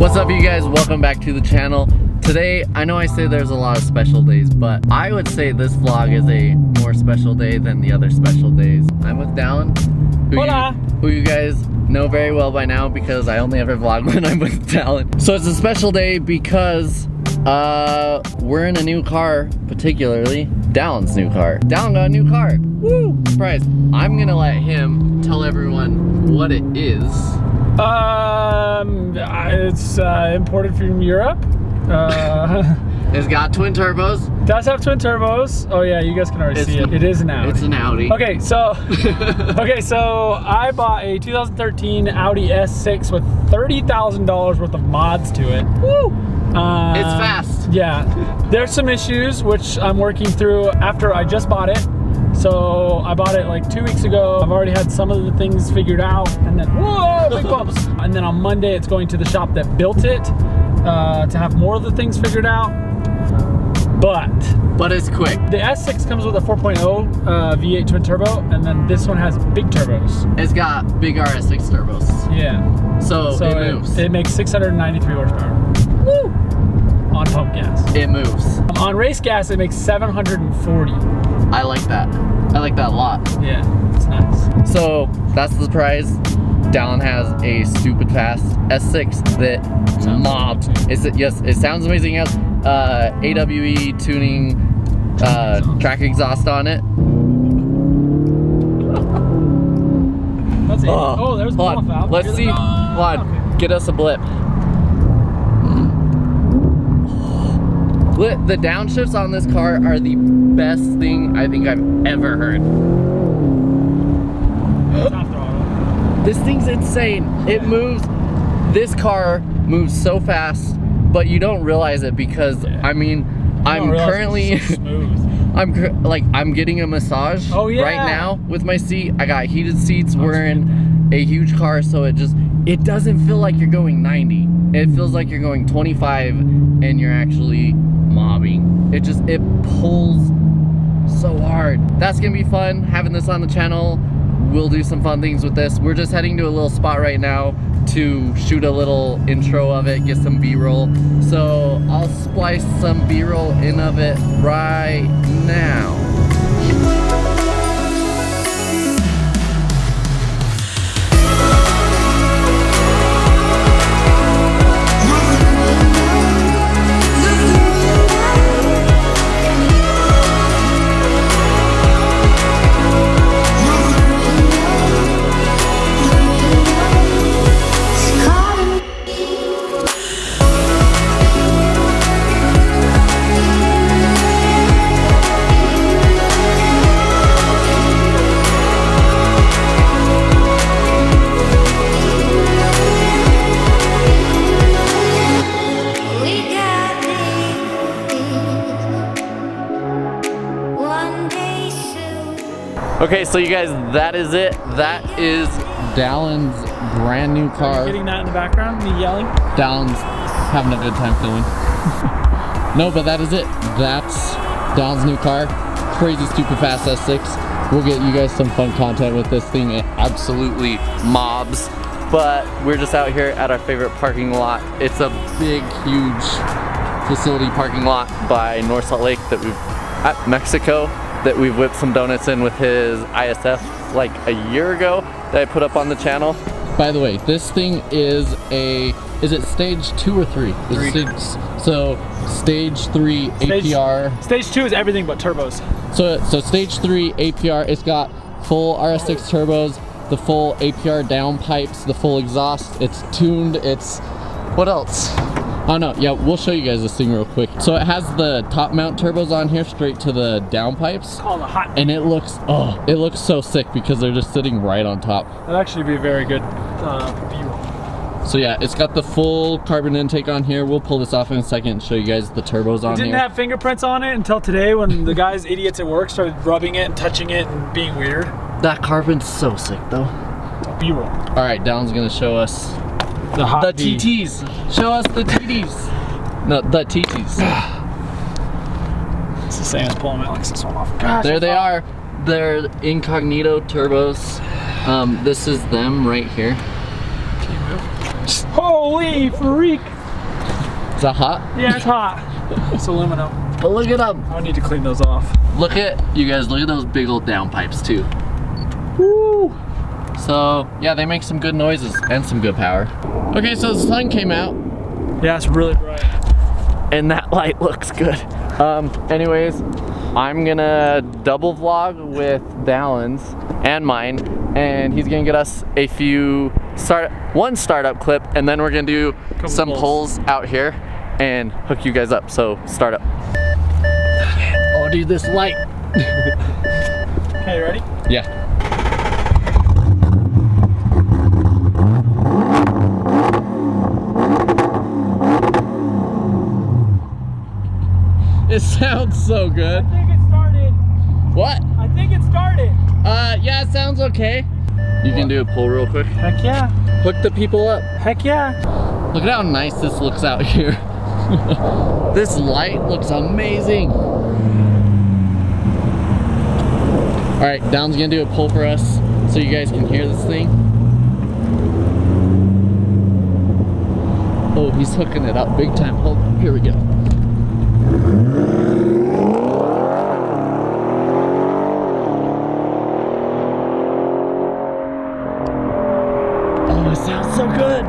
What's up, you guys? Welcome back to the channel. Today, I know I say there's a lot of special days, but I would say this vlog is a more special day than the other special days. I'm with Dallin, who you guys know very well by now because I only ever vlog when I'm with Dallin. So it's a special day because we're in a new car, particularly Dallin's new car. Dallin got a new car. Woo! Surprise. I'm gonna let him tell everyone what it is. It's imported from Europe. It's got twin turbos. Does have twin turbos. Oh yeah, you guys can already see it. It is an Audi. It's an Audi. Okay, so I bought a 2013 Audi S6 with $30,000 worth of mods to it. Woo! It's fast. Yeah, there's some issues which I'm working through after I just bought it. So I bought it like 2 weeks ago. I've already had some of the things figured out, and then whoa, big bumps. And then on Monday, it's going to the shop that built it to have more of the things figured out. But it's quick. The S6 comes with a 4.0 V8 twin turbo, and then this one has big turbos. It's got big RS6 turbos. Yeah. So it moves. It makes 693 horsepower. Woo! On pump gas. It moves. On race gas, it makes 740. I like that. I like that a lot. Yeah, it's nice. So that's the surprise. Dallin has a stupid fast S6 that mobs. Yes, it sounds amazing. It has AWE tuning track exhaust on it. Let's see. Oh, there's the off valve. Let's see. Hold on. Okay. Get us a blip. The downshifts on this car are the best thing I think I've ever heard. Top throttle. This thing's insane. It moves. This car moves so fast, but you don't realize it because I mean, I'm currently smooth. I'm getting a massage right now with my seat. I got heated seats. We're in a huge car, so it doesn't feel like you're going 90. It feels like you're going 25 and you're actually mobbing. It pulls so hard. That's gonna be fun having this on the channel. We'll do some fun things with this. We're just heading to a little spot right now to shoot a little intro of it, get some B-roll. So I'll splice some B-roll in of it right now. Okay, so you guys, that is it. That is Dallin's brand new car. Getting that in the background, me yelling. Dallin's having a good time filming. No, but that is it. That's Dallin's new car. Crazy, stupid fast S6. We'll get you guys some fun content with this thing. It absolutely mobs. But we're just out here at our favorite parking lot. It's a big, huge facility parking lot by North Salt Lake at Mexico, that we've whipped some donuts in with his ISF like a year ago that I put up on the channel. By the way, this thing is it stage 2 or 3? So stage 3 APR. Stage 2 is everything but turbos. So stage 3 APR, it's got full RS6 turbos, the full APR downpipes, the full exhaust, it's tuned, it's, what else? Oh no, yeah, we'll show you guys this thing real quick. So it has the top mount turbos on here straight to the downpipes. Oh, the hot. And it looks so sick because they're just sitting right on top. That'd actually be a very good B-roll. So yeah, it's got the full carbon intake on here. We'll pull this off in a second and show you guys the turbos on here. It didn't have fingerprints on it until today when the guys, idiots at work, started rubbing it and touching it and being weird. That carbon's so sick though. B-roll. All right, Dallin's gonna show us the TTs. Show us the TTs. No, the TTs. It's the same as pulling my Lexus one off. Gosh, there they are. They're incognito turbos. This is them right here. Can you move? Holy freak! Is that hot? Yeah, it's hot. It's aluminum. But look at them. I need to clean those off. Look at, you guys, look at those big old downpipes too. Woo! So, yeah, they make some good noises and some good power. Okay, so the sun came out. Yeah, it's really bright. And that light looks good. Anyways, I'm gonna double vlog with Dallin's and mine, and he's gonna get us a one startup clip, and then we're gonna do some pulls out here and hook you guys up. So start up. Oh, dude, this light. Okay, you ready? Yeah. It sounds so good. I think it started. What? I think it started. Yeah, it sounds okay. You can do a pull real quick. Heck yeah. Hook the people up. Heck yeah. Look at how nice this looks out here. This light looks amazing. All right, Dallin's gonna do a pull for us so you guys can hear this thing. Oh, he's hooking it up big time. Hold on, here we go. Oh, it sounds so good.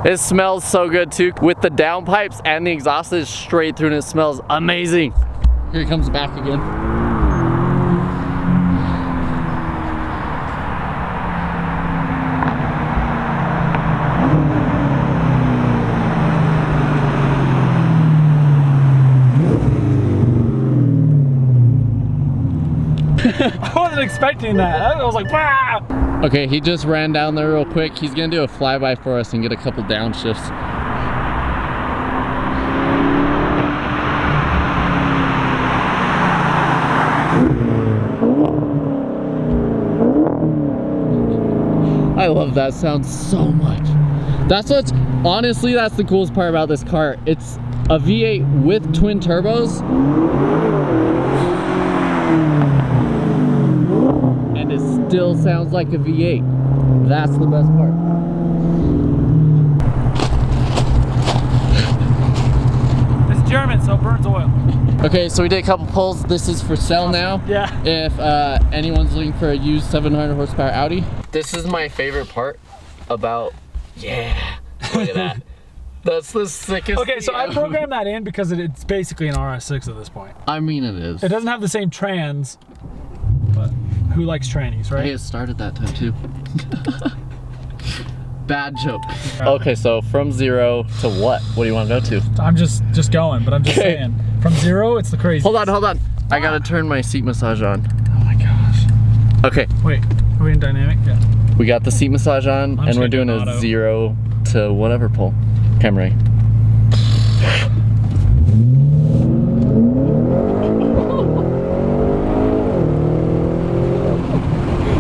It smells so good too, with the downpipes and the exhaust is straight through, and it smells amazing. Here he comes back again. I wasn't expecting that. I was like, bah! Okay, he just ran down there real quick. He's gonna do a flyby for us and get a couple downshifts. I love that sound so much. Honestly, that's the coolest part about this car. It's a V8 with twin turbos. And it still sounds like a V8. That's the best part. It's German, so it burns oil. Okay, so we did a couple pulls. This is for sale now. Yeah. If anyone's looking for a used 700 horsepower Audi. This is my favorite part about, yeah, look at that. That's the sickest Okay, so thing I ever. programmed that in because it's basically an RS6 at this point. I mean, it is. It doesn't have the same trans, but who likes trannies, right? Hey, it started that time too. Bad joke. Okay, so from 0 to what? What do you want to go to? I'm just going, but I'm just saying. From 0, it's the crazy. Hold on. I gotta turn my seat massage on. Oh my gosh. Okay. Wait, are we in dynamic? Yeah. We got the seat massage on, and we're doing a 0 to whatever pull. Okay, I'm ready.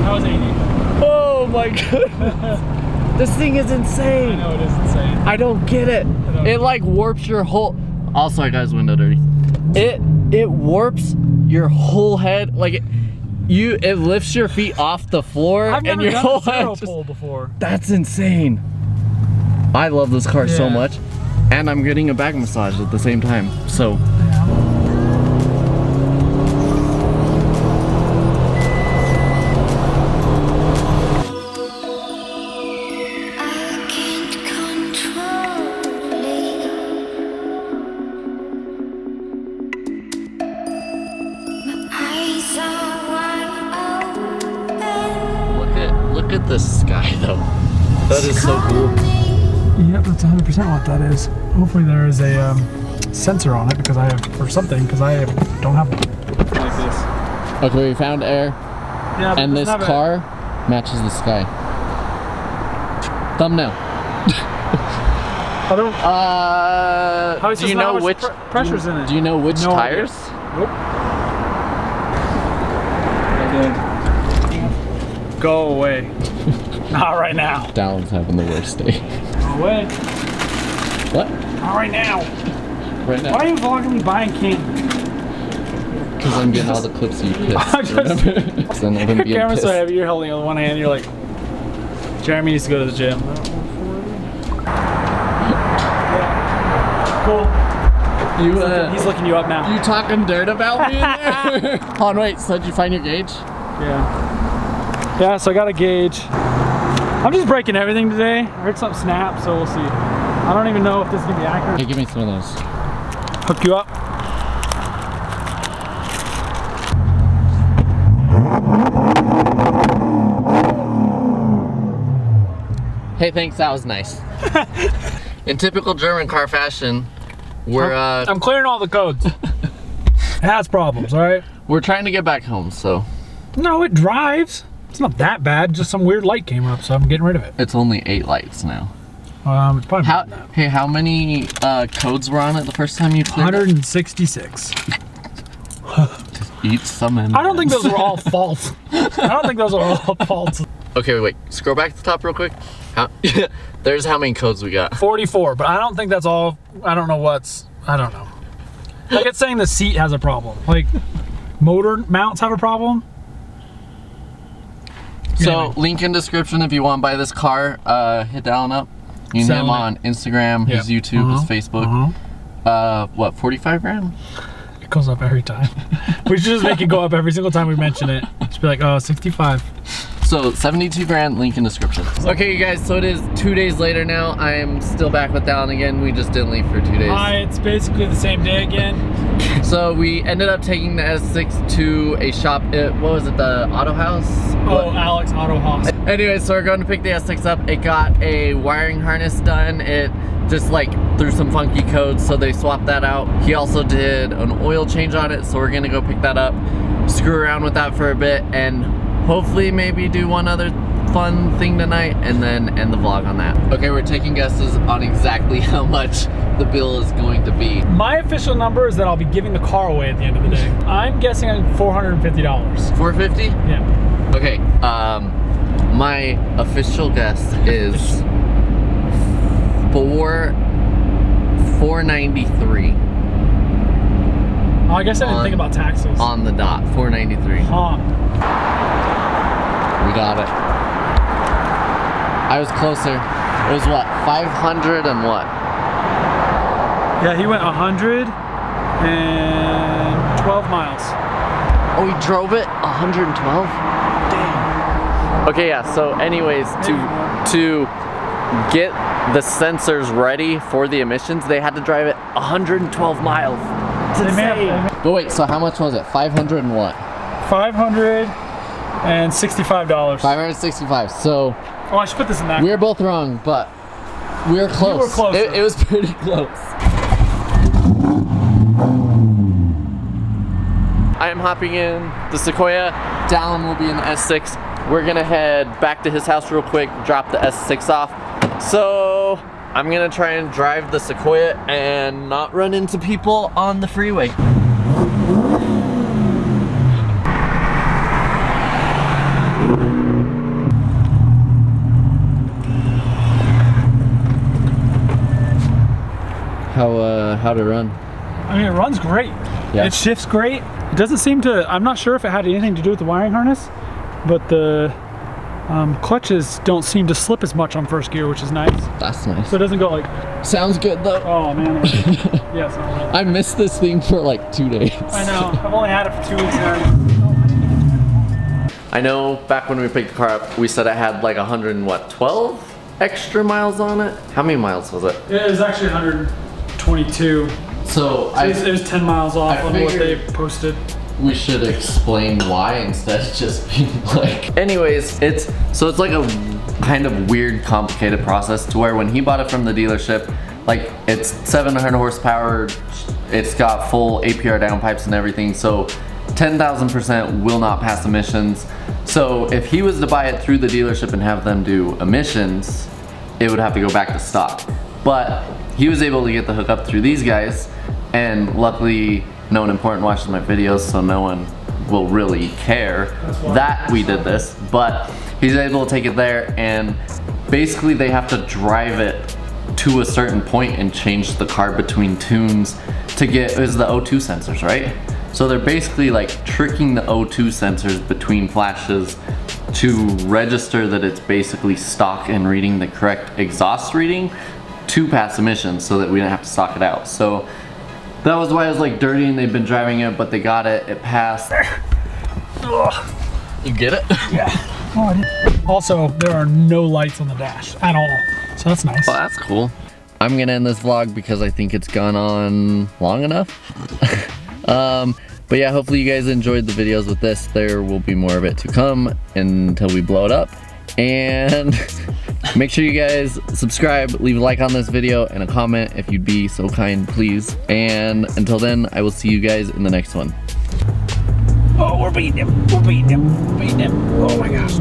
That was 80. Oh my goodness. This thing is insane. I know it is insane. I don't get it. It like warps your whole. Also, I got his window dirty. It warps your whole head. Like it lifts your feet off the floor, I've and never your done whole a 0 head. pull before. That's insane. I love this car so Yeah. much, and I'm getting a back massage at the same time. So. Look at the sky though. That is so cool. Yep, that's 100% what that is. Hopefully there is a sensor on it because I have, or something, because I don't have one like this. Okay, we found air, Yeah, and this car matches the sky. Thumbnail. I don't. How Do you know which pressure's in it? Do you know which No idea. tires? Nope. Go away. Not right now. Dallin's having the worst day. Go away. What? Not right now. Right now? Why are you vlogging me buying candy? Because I'm getting all the clips of you pissed. I'm just- Remember? 'Cause then I've been Your being camera's so pissed. heavy, you're holding it with one hand, you're like, Jeremy needs to go to the gym. Cool. He's looking you up now. You talking dirt about me in there? Hold on, wait, so did you find your gauge? Yeah. Yeah, so I got a gauge. I'm just breaking everything today. I heard something snap, so we'll see. I don't even know if this is gonna be accurate. Hey, give me some of those. Hook you up. Hey, thanks, that was nice. In typical German car fashion, I'm clearing all the codes. It has problems, all right? we're trying to get back home, so. No, it drives. It's not that bad, just some weird light came up, so I'm getting rid of it. It's only 8 lights now. It's probably more than that. Hey, how many codes were on it the first time you cleared 166. Just eat some M&Ms. I don't think those were all false. I don't think those are all false. Okay, wait, scroll back to the top real quick. There's how many codes we got. 44, but I don't think that's all. I don't know. Like, it's saying the seat has a problem. Like, motor mounts have a problem. So, Anyway. link in description if you want to buy this car. Hit Dallin up. You can hit him on Instagram, his YouTube, his Facebook. What, 45 grand? It goes up every time. We should just make it go up every single time we mention it. Just be like, oh, 65. So 72 grand, link in description. Okay, you guys, so it is 2 days later now. I am still back with Dallin again. We just didn't leave for 2 days. Hi, it's basically the same day again. So we ended up taking the S6 to a shop. What was it, the Auto House? Oh, Alex Auto House. Anyway, so we're going to pick the S6 up. It got a wiring harness done. It just like threw some funky codes, so they swapped that out. He also did an oil change on it, so we're gonna go pick that up, screw around with that for a bit, and hopefully maybe do one other fun thing tonight and then end the vlog on that. Okay, we're taking guesses on exactly how much the bill is going to be. My official number is that I'll be giving the car away at the end of the day. I'm guessing on $450. $450? Yeah. Okay, my official guess is $493 Oh, I guess I didn't think about taxes. on the dot. $493. Huh. We got it. I was closer. It was what, 500 and what? Yeah, he went 112 miles. Oh, he drove it 112? Damn. Okay, yeah, so anyways, to get the sensors ready for the emissions, they had to drive it 112 miles. It's insane. But wait, so how much was it? 500 and what? $565. $565. So Oh, I should put this in that. we were both wrong, but we were close. You were close. It was pretty close. I am hopping in the Sequoia. Dallin will be in the S6. We're gonna head back to his house real quick, drop the S6 off. So I'm gonna try and drive the Sequoia and not run into people on the freeway. How'd it run? I mean, it runs great. Yeah. It shifts great. It doesn't seem to, I'm not sure if it had anything to do with the wiring harness, but the clutches don't seem to slip as much on first gear, which is nice. That's nice. So it doesn't go like, Sounds good though. oh man. Yeah, it's not really. I missed this thing for like 2 days. I know. I've only had it for 2 weeks now. I know back when we picked the car up, we said it had like 112 extra miles on it. How many miles was it? It was actually 122. So It was 10 miles off I on what they figured- posted. we should explain why instead of just being like. Anyways, it's like a kind of weird, complicated process to where when he bought it from the dealership, like it's 700 horsepower, it's got full APR downpipes and everything, so 10,000% will not pass emissions. So if he was to buy it through the dealership and have them do emissions, it would have to go back to stock. But he was able to get the hookup through these guys, and luckily no one important watches my videos, so no one will really care that we did this. But he's able to take it there, and basically they have to drive it to a certain point and change the car between tunes to get, it was the O2 sensors, right? So they're basically like tricking the O2 sensors between flashes to register that it's basically stock and reading the correct exhaust reading to pass emissions so that we didn't have to stock it out. So that was why it was like dirty and they've been driving it, but they got it, it passed. Ugh. You get it? Yeah. Oh, I did. Also, there are no lights on the dash at all, so that's nice. Oh, that's cool. I'm gonna end this vlog because I think it's gone on long enough. But yeah, hopefully you guys enjoyed the videos with this. There will be more of it to come until we blow it up. And make sure you guys subscribe, leave a like on this video, and a comment if you'd be so kind, please. And until then, I will see you guys in the next one. Oh, we're beating him. We're beating him. We're beating him. Oh my gosh.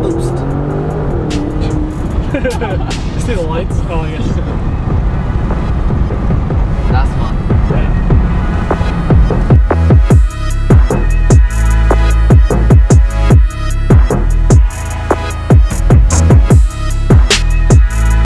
Boost. See the lights? Oh, I guess.